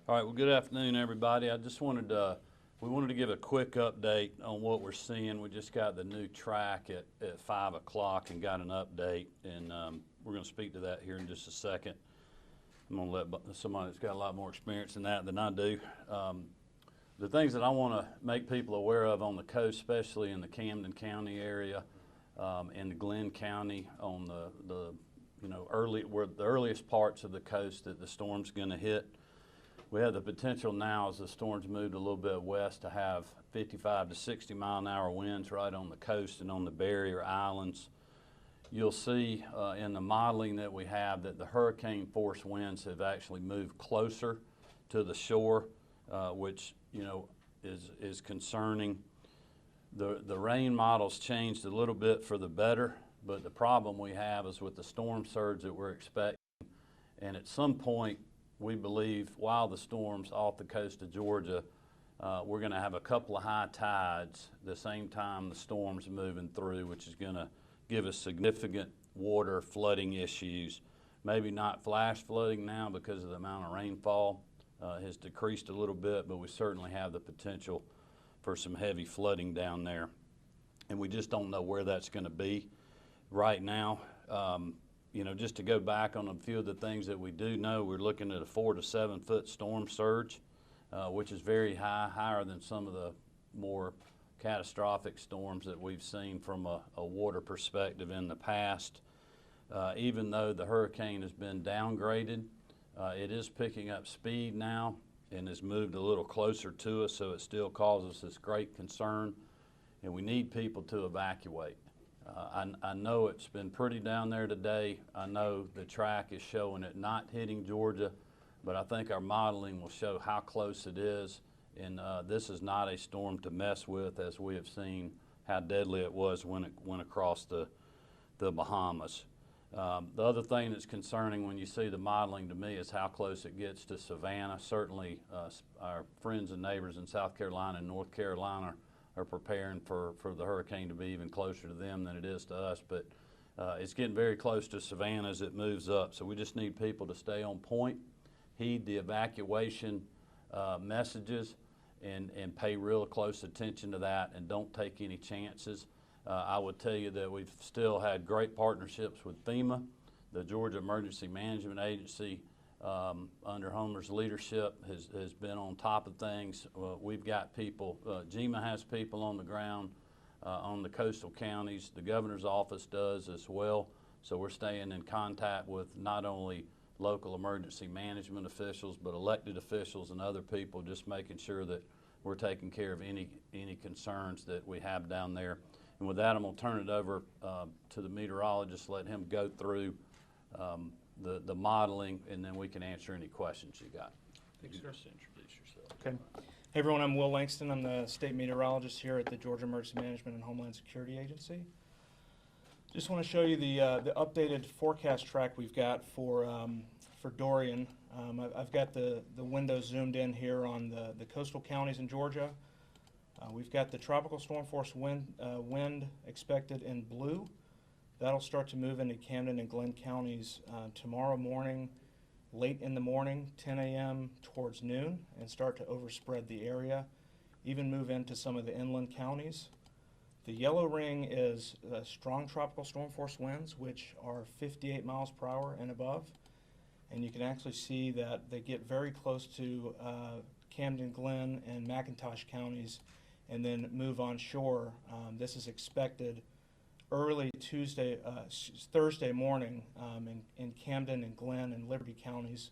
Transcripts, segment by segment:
All right, well, good afternoon, everybody. I just wanted to, we wanted to give a quick update on what we're seeing. We just got the new track at 5 o'clock and got an update, and we're going to speak to that here in just a second. I'm going to let somebody that's got a lot more experience in that than I do. The things that I want to make people aware of on the coast, especially in the Camden County area and the Glenn County on the earliest parts of the coast that the storm's going to hit. We have the potential now, as the storm's moved a little bit west, to have 55 to 60 mile an hour winds right on the coast and on the barrier islands. You'll see in the modeling that we have that the hurricane force winds have actually moved closer to the shore, which is concerning. The rain models changed a little bit for the better, but the problem we have is with the storm surge that we're expecting, and at some point we believe while the storm's off the coast of Georgia, we're going to have a couple of high tides the same time the storm's moving through, which is going to give us significant water flooding issues. Maybe not flash flooding now because of the amount of rainfall has decreased a little bit, but we certainly have the potential for some heavy flooding down there. And we just don't know where that's going to be right now. Just to go back on a few of the things that we do know, we're looking at a 4 to 7 foot storm surge, which is very high, higher than some of the more catastrophic storms that we've seen from a water perspective in the past. Even though the hurricane has been downgraded, it is picking up speed now and has moved a little closer to us, so it still causes us great concern, and we need people to evacuate. I know it's been pretty down there today. I know the track is showing it not hitting Georgia, but I think our modeling will show how close it is, and this is not a storm to mess with, as we have seen how deadly it was when it went across the Bahamas. The other thing that's concerning when you see the modeling to me is how close it gets to Savannah. Certainly our friends and neighbors in South Carolina and North Carolina are preparing for the hurricane to be even closer to them than it is to us, but it's getting very close to Savannah as it moves up. So we just need people to stay on point, heed the evacuation messages, and pay real close attention to that, and don't take any chances. I would tell you that we've still had great partnerships with FEMA, the Georgia Emergency Management Agency, under Homer's leadership has been on top of things. We've got people, GEMA has people on the ground on the coastal counties. The governor's office does as well. So we're staying in contact with not only local emergency management officials, but elected officials and other people, just making sure that we're taking care of any concerns that we have down there. And with that, I'm going to turn it over to the meteorologist, let him go through the modeling, and then we can answer any questions you got. Thanks, sir. Just introduce yourself. Okay. Hey everyone, I'm Will Langston. I'm the state meteorologist here at the Georgia Emergency Management and Homeland Security Agency. Just want to show you the updated forecast track we've got for Dorian. I've got the windows zoomed in here on the coastal counties in Georgia. We've got the tropical storm force wind expected in blue. That'll start to move into Camden and Glenn counties tomorrow morning, late in the morning, 10 a.m. towards noon, and start to overspread the area, even move into some of the inland counties. The yellow ring is strong tropical storm force winds, which are 58 miles per hour and above. And you can actually see that they get very close to Camden, Glenn, and McIntosh counties, and then move on shore. This is expected early Thursday morning in Camden and Glenn and Liberty counties.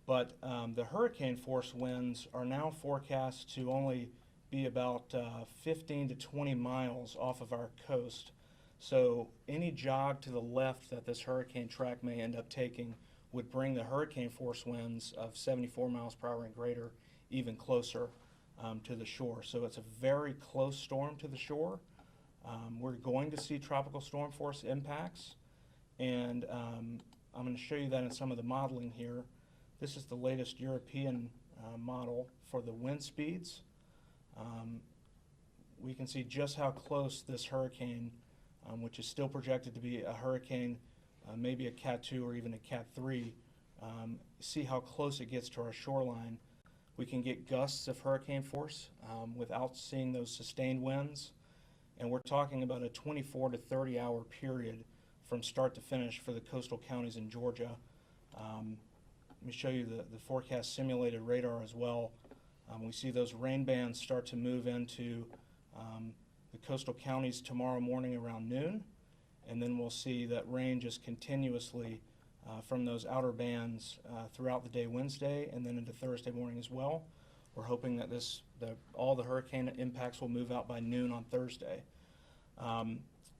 But the hurricane force winds are now forecast to only be about 15 to 20 miles off of our coast. So any jog to the left that this hurricane track may end up taking would bring the hurricane force winds of 74 miles per hour and greater even closer to the shore. So it's a very close storm to the shore. We're going to see tropical storm force impacts, and I'm going to show you that in some of the modeling here. This is the latest European model for the wind speeds. We can see just how close this hurricane, which is still projected to be a hurricane, maybe a Cat 2 or even a Cat 3, see how close it gets to our shoreline. We can get gusts of hurricane force without seeing those sustained winds. And we're talking about a 24 to 30 hour period from start to finish for the coastal counties in Georgia. Let me show you the forecast simulated radar as well. We see those rain bands start to move into the coastal counties tomorrow morning around noon, and then we'll see that rain just continuously from those outer bands throughout the day Wednesday and then into Thursday morning as well. We're hoping that all the hurricane impacts will move out by noon on Thursday.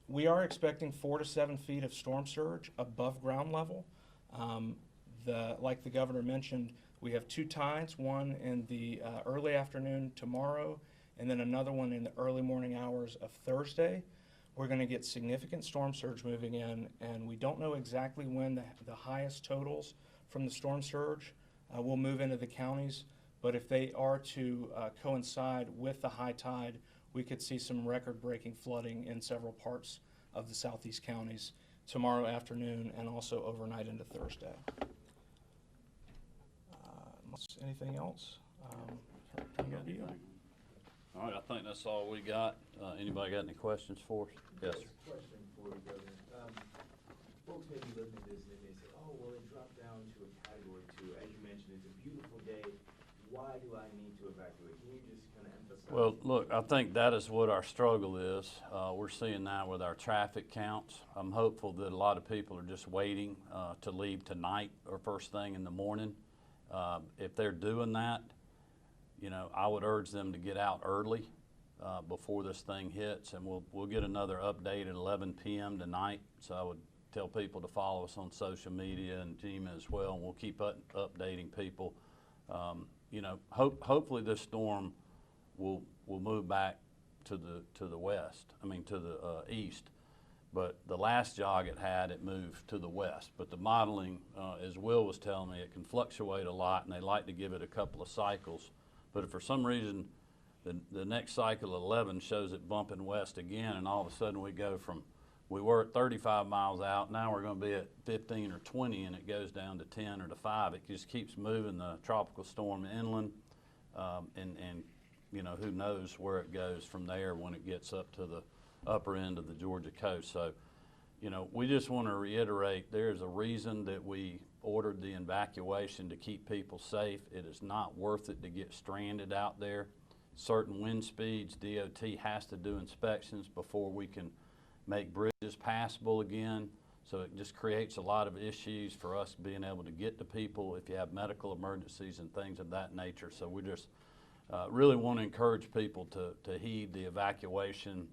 We are expecting 4 to 7 feet of storm surge above ground level. Like the governor mentioned, we have 2 tides, one in the early afternoon tomorrow and then another one in the early morning hours of Thursday. We're going to get significant storm surge moving in, and we don't know exactly when the highest totals from the storm surge will move into the counties, but if they are to coincide with the high tide, we could see some record-breaking flooding in several parts of the southeast counties tomorrow afternoon and also overnight into Thursday. Anything else? Turn it over to you. All right, I think that's all we got. Anybody got any questions for us? Yes, sir. Question for you, Governor. Folks may be looking at this and they may say, oh, well, it dropped down to a category 2. As you mentioned, it's a beautiful day. Why do I need to evacuate? Can you just kind of emphasize? Well, look, I think that is what our struggle is. We're seeing that with our traffic counts. I'm hopeful that a lot of people are just waiting to leave tonight or first thing in the morning. If they're doing that, you know, I would urge them to get out early before this thing hits, and we'll get another update at 11 p.m. tonight. So I would tell people to follow us on social media and Gmail as well, and we'll keep updating people. You know, hopefully this storm will move back to the west. I mean to the east. But the last jog it had, it moved to the west. But the modeling, as Will was telling me, it can fluctuate a lot, and they like to give it a couple of cycles. But if for some reason the next cycle, 11, shows it bumping west again, and all of a sudden we were at 35 miles out, now we're going to be at 15 or 20, and it goes down to 10 or to 5. It just keeps moving the tropical storm inland, and you know, who knows where it goes from there when it gets up to the upper end of the Georgia coast. So, you know, we just want to reiterate, there's a reason that we ordered the evacuation to keep people safe. It is not worth it to get stranded out there. Certain wind speeds, DOT has to do inspections before we can make bridges passable again. So it just creates a lot of issues for us being able to get to people if you have medical emergencies and things of that nature. So we just really want to encourage people to heed the evacuation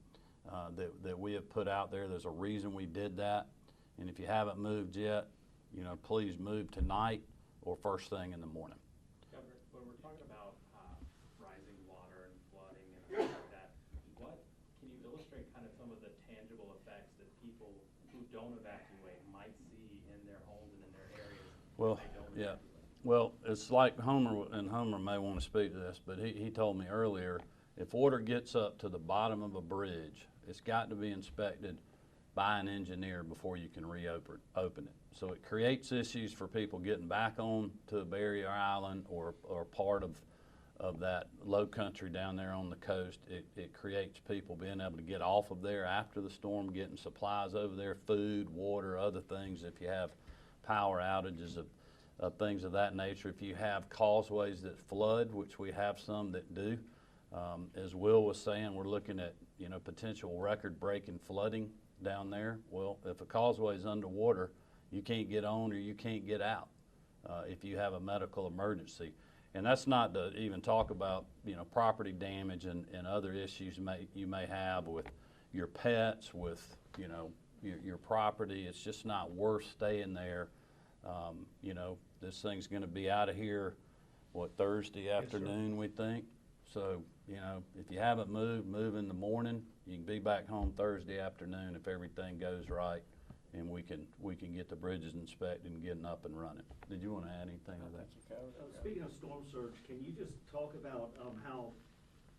that we have put out there. There's a reason we did that. And if you haven't moved yet, you know, please move tonight or first thing in the morning. Governor, when we're talking about rising water and flooding and things like that, can you illustrate kind of some of the tangible effects that people who don't evacuate might see in their homes and in their areas? Well, if they don't yeah. evacuate? Well, it's like Homer, and Homer may want to speak to this, but he told me earlier, if water gets up to the bottom of a bridge, it's got to be inspected by an engineer before you can reopen it. So it creates issues for people getting back on to a barrier island or part of that low country down there on the coast. It creates people being able to get off of there after the storm, getting supplies over there, food, water, other things if you have power outages of things of that nature. If you have causeways that flood, which we have some that do, as Will was saying, we're looking at, you know, potential record-breaking flooding down there. Well, if a causeway is underwater, you can't get on or you can't get out if you have a medical emergency. And that's not to even talk about, you know, property damage and other issues you may have with your pets, with, you know, your property. It's just not worth staying there. You know, this thing's going to be out of here, Thursday afternoon, we think. So, you know, if you haven't moved, move in the morning. You can be back home Thursday afternoon if everything goes right, and we can get the bridges inspected and getting up and running. Did you want to add anything to that? Speaking of storm surge, can you just talk about how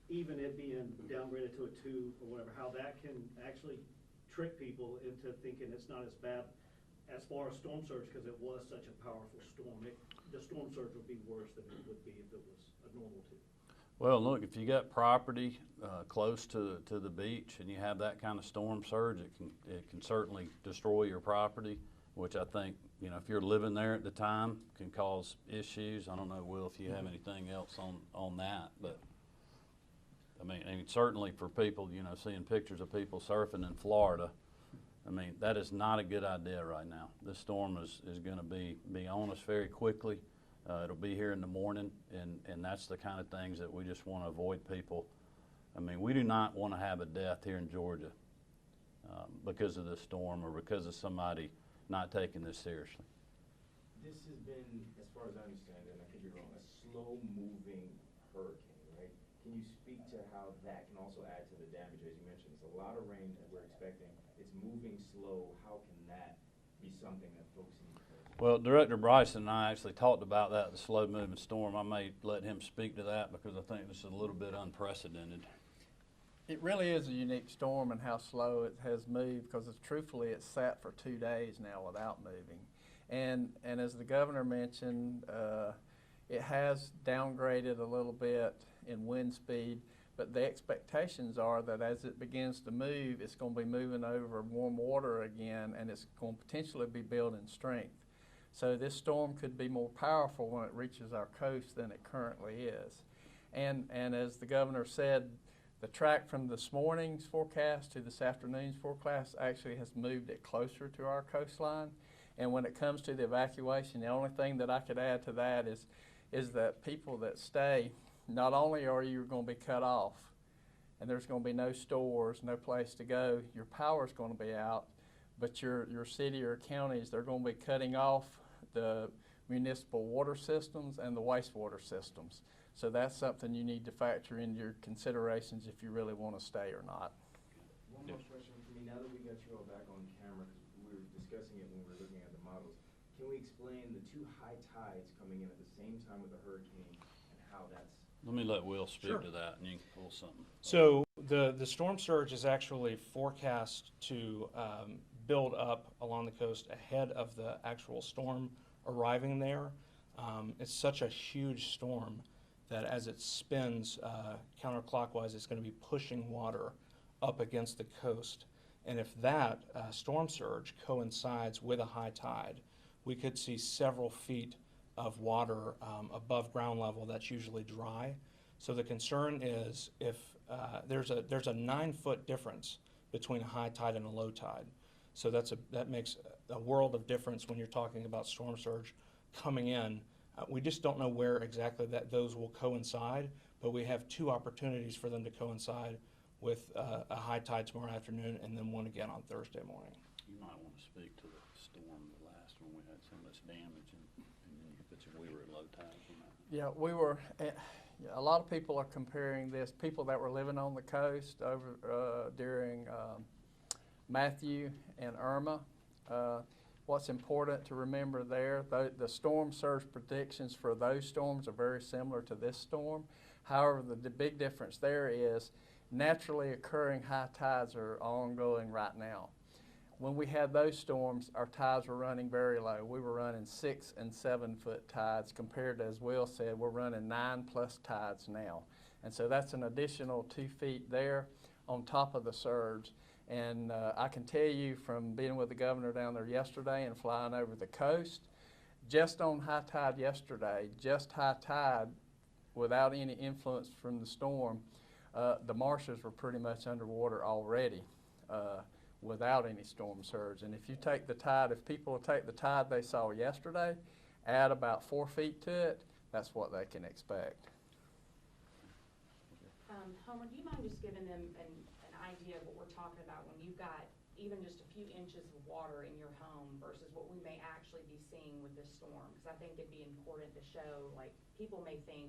even it being downgraded to a 2 or whatever, how that can actually trick people into thinking it's not as bad as far as storm surge, because it was such a powerful storm, the storm surge would be worse than it would be if it was a normal two. Well, look, if you got property close to the beach and you have that kind of storm surge, it can certainly destroy your property, which I think, you know, if you're living there at the time, can cause issues. I don't know, Will, if you have anything else on that, but I mean, and certainly for people, you know, seeing pictures of people surfing in Florida, I mean, that is not a good idea right now. This storm is going to be on us very quickly. It'll be here in the morning, and that's the kind of things that we just want to avoid people. I mean, we do not want to have a death here in Georgia because of this storm or because of somebody not taking this seriously. This has been, as far as I understand it, and I could be wrong, a slow-moving hurricane, right? Can you speak to how that can also add to the damage? As you mentioned, it's a lot of rain that we're expecting. It's moving slow. How can that be something that folks need to know? Well, Director Bryson and I actually talked about that, the slow-moving storm. I may let him speak to that because I think this is a little bit unprecedented. It really is a unique storm and how slow it has moved because truthfully it's sat for 2 days now without moving. And as the governor mentioned, it has downgraded a little bit in wind speed, but the expectations are that as it begins to move, it's going to be moving over warm water again, and it's going to potentially be building strength. So this storm could be more powerful when it reaches our coast than it currently is. And as the governor said, the track from this morning's forecast to this afternoon's forecast actually has moved it closer to our coastline. And when it comes to the evacuation, the only thing that I could add to that is that people that stay, not only are you going to be cut off, and there's going to be no stores, no place to go, your power's going to be out, but your city or counties, they're going to be cutting off the municipal water systems and the wastewater systems. So that's something you need to factor into your considerations if you really want to stay or not. One more question for me. Now that we got you all back on camera, because we were discussing it when we were looking at the models, can we explain the two high tides coming in at the same time with the hurricane and how that's... Let me let Will speak Sure. to that, and you can pull something. So the storm surge is actually forecast to build up along the coast ahead of the actual storm arriving there. It's such a huge storm that as it spins counterclockwise, it's going to be pushing water up against the coast. And if that storm surge coincides with a high tide, we could see several feet of water above ground level that's usually dry. So the concern is if there's a 9-foot difference between a high tide and a low tide. So that makes a world of difference when you're talking about storm surge coming in. We just don't know where exactly that those will coincide, but we have 2 opportunities for them to coincide with a high tide tomorrow afternoon and then one again on Thursday morning. You might want to speak to the storm, the last one we had so much damage, and we were at low tide from that. Yeah, we were. A lot of people are comparing this. People that were living on the coast over during Matthew and Irma. What's important to remember there, the storm surge predictions for those storms are very similar to this storm. However, the big difference there is naturally occurring high tides are ongoing right now. When we had those storms, our tides were running very low. We were running 6 and 7 foot tides compared to, as Will said, we're running 9+ tides now. And so that's an additional 2 feet there on top of the surge. And I can tell you from being with the governor down there yesterday and flying over the coast, just on high tide yesterday, just high tide without any influence from the storm, the marshes were pretty much underwater already without any storm surge. And if you take the tide, if people take the tide they saw yesterday, add about 4 feet to it, that's what they can expect. Homer, do you mind just giving them an idea of what we're talking about when you've got even just a few inches of water in your home versus what we may actually be seeing with this storm? Because I think it'd be important to show, like, people may think,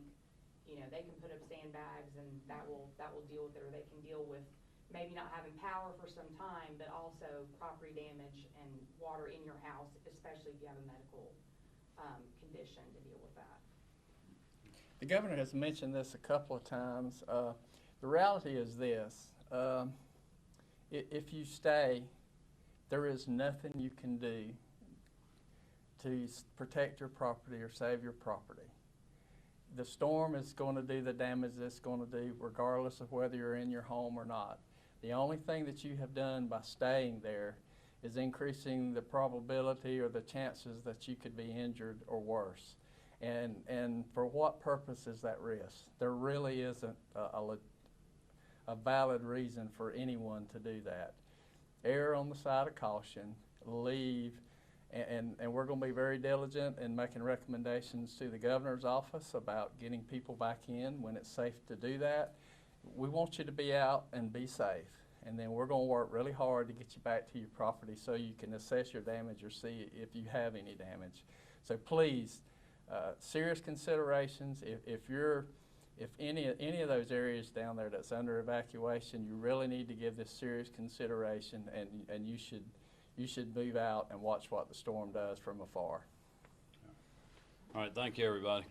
you know, they can put up sandbags and that will deal with it, or they can deal with maybe not having power for some time, but also property damage and water in your house, especially if you have a medical condition to deal with that. The governor has mentioned this a couple of times. The reality is this. If you stay, there is nothing you can do to protect your property or save your property. The storm is going to do the damage it's going to do regardless of whether you're in your home or not. The only thing that you have done by staying there is increasing the probability or the chances that you could be injured or worse. And for what purpose is that risk? There really isn't a valid reason for anyone to do that. Err on the side of caution, leave, and we're going to be very diligent in making recommendations to the governor's office about getting people back in when it's safe to do that. We want you to be out and be safe, and then we're going to work really hard to get you back to your property so you can assess your damage or see if you have any damage. So please, serious considerations. If any of those areas down there that's under evacuation, you really need to give this serious consideration, and you should move out and watch what the storm does from afar. All right, thank you, everybody.